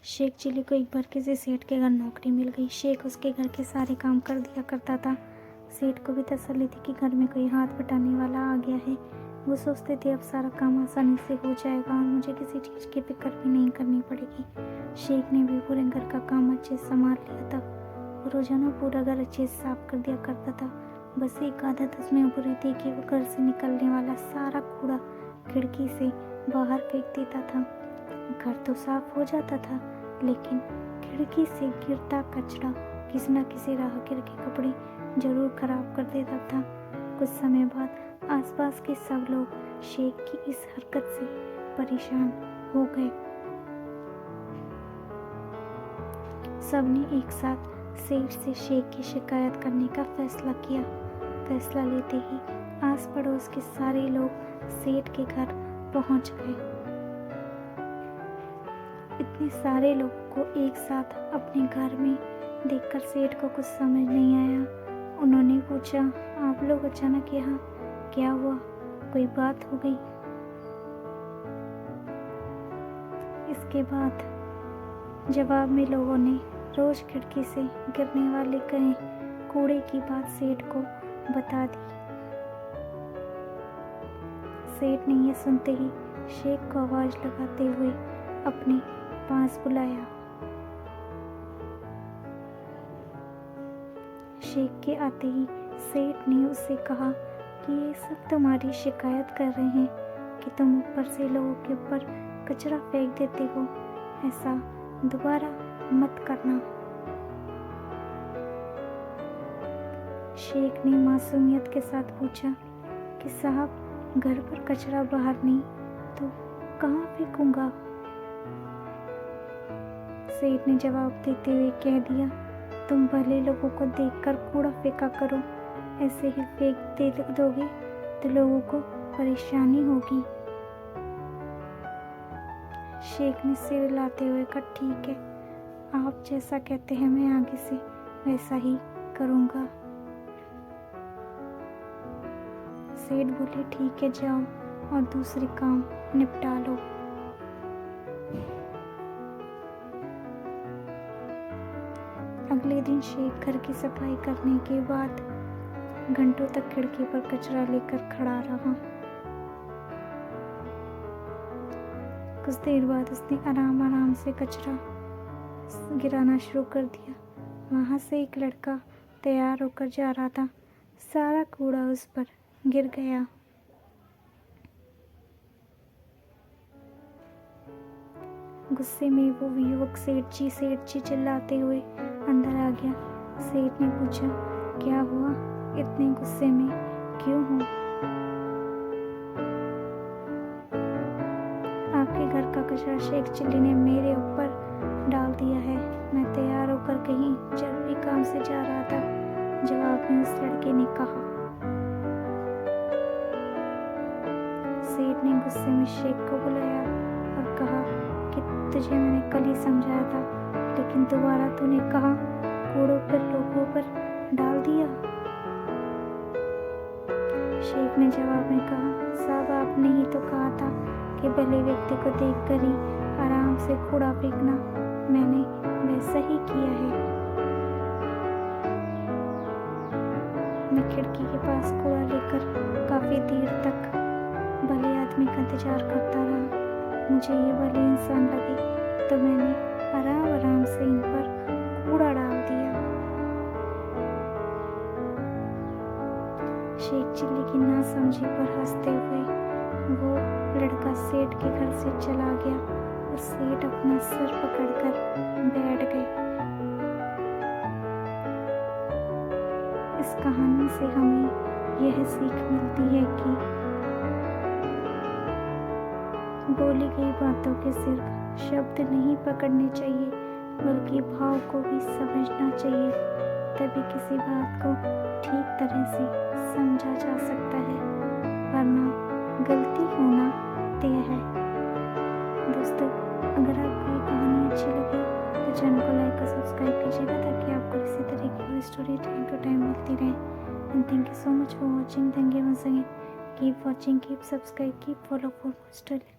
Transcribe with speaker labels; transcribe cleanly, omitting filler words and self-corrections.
Speaker 1: Sheikh chilli को एक बार किसी सेठ के घर नौकरी मिल गई। शेख उसके घर के सारे काम कर दिया करता था। सेठ को भी तसल्ली थी कि घर में कोई हाथ बटाने वाला आ गया है। वो सोचते थे अब सारा काम आसानी से हो जाएगा और मुझे किसी चीज़ की फिक्र भी नहीं करनी पड़ेगी। शेख ने भी पूरे घर का काम अच्छे से संभाल लिया था। वो रोजाना पूरा घर अच्छे से साफ कर दिया करता था। बस एक आदत उसमें बुरी थी कि वो घर से निकलने वाला सारा कूड़ा खिड़की से बाहर फेंक देता था। घर तो साफ हो जाता था, लेकिन खिड़की से गिरता कचरा किसी न किसी राहगीर के कपड़े जरूर खराब कर देता था। कुछ समय बाद आसपास के सब लोग शेख की इस हरकत से परेशान हो गए। सबने एक साथ सेठ से शेख की शिकायत करने का फैसला किया। फैसला लेते ही आस पड़ोस के सारे लोग सेठ के घर पहुंच गए। इतने सारे लोगों को एक साथ अपने घर में देखकर सेठ को कुछ समझ नहीं आया। उन्होंने पूछा, आप लोग अचानक यहाँ क्या हुआ? कोई बात हो गई? इसके बाद जवाब में लोगों ने रोज खिड़की से गिरने वाले कहे कूड़े की बात सेठ को बता दी। सेठ ने यह सुनते ही शेख को आवाज लगाते हुए अपने पास बुलाया। शेख के आते ही सेठ ने उससे कहा कि ये सब तुम्हारी शिकायत कर रहे हैं कि तुम ऊपर से लोगों के ऊपर कचरा फेंक देते हो। ऐसा दोबारा मत करना। शेख ने मासूमियत के साथ पूछा कि साहब, घर पर कचरा बाहर नहीं तो कहाँ फेंकूंगा? सेठ ने जवाब देते हुए कह दिया, तुम भले लोगों को देखकर कूड़ा फेंका करो, ऐसे ही फेंक दे दोगे तो लोगों को परेशानी होगी। शेख ने सिर हिलाते हुए कहा, ठीक है, आप जैसा कहते हैं मैं आगे से वैसा ही करूँगा। सेठ बोले, ठीक है, जाओ और दूसरे काम निपटा लो। अगले दिन शेख घर की सफाई करने के बाद घंटों तक खिड़की पर कचरा लेकर खड़ा रहा। कुछ देर बाद उसने आराम आराम से कचरा गिराना शुरू कर दिया। वहां से एक लड़का तैयार होकर जा रहा था। सारा कूड़ा उस पर गिर गया। गुस्से में वो युवक सेठ जी चिल्लाते हुए अंदर आ गया। सेठ ने पूछा, क्या हुआ? इतने गुस्से में क्यों हो? आपके घर का कचरा शेख चिल्ली ने मेरे ऊपर डाल दिया है। मैं तैयार होकर कहीं जरूरी काम से जा रहा था, जवाब में उस लड़के ने कहा। सेठ ने गुस्से में शेख को बुलाया और कहा कि तुझे मैंने कल ही समझाया था, लेकिन दोबारा तूने कहा कूड़ों पर लोगों पर डाल दिया। शेख ने जवाब में कहा, साहब, आपने ही तो कहा था कि भले व्यक्ति को देखकर ही आराम से कूड़ा फेंकना। मैंने वैसा ही किया है। मैं खिड़की के पास कूड़ा लेकर काफी देर तक भले आदमी का इंतजार करता रहा। मुझे ये भले इंसान लगे तो मैंने आराम आराम से इन पर कूड़ा डाल दिया। शेख चिल्ली की नासमझी पर हंसते हुए वो लड़का सेठ के घर से चला गया और सेठ अपना सर पकड़कर बैठ गए। इस कहानी से हमें यह सीख मिलती है कि बोली गई बातों के सिर्फ शब्द नहीं पकड़ने चाहिए, बल्कि भाव को भी समझना चाहिए। तभी किसी बात को ठीक तरह से समझा जा सकता है, वरना गलती होना तय है। दोस्तों, अगर आपको ये कहानी अच्छी लगी तो चैनल को लाइक और सब्सक्राइब कीजिएगा, ताकि आपको इसी तरह की और स्टोरी टाइम टू टाइम मिलती रहे। And thank you so much for watching. Thank you once again. Keep watching, keep subscribe, keep follow for more story.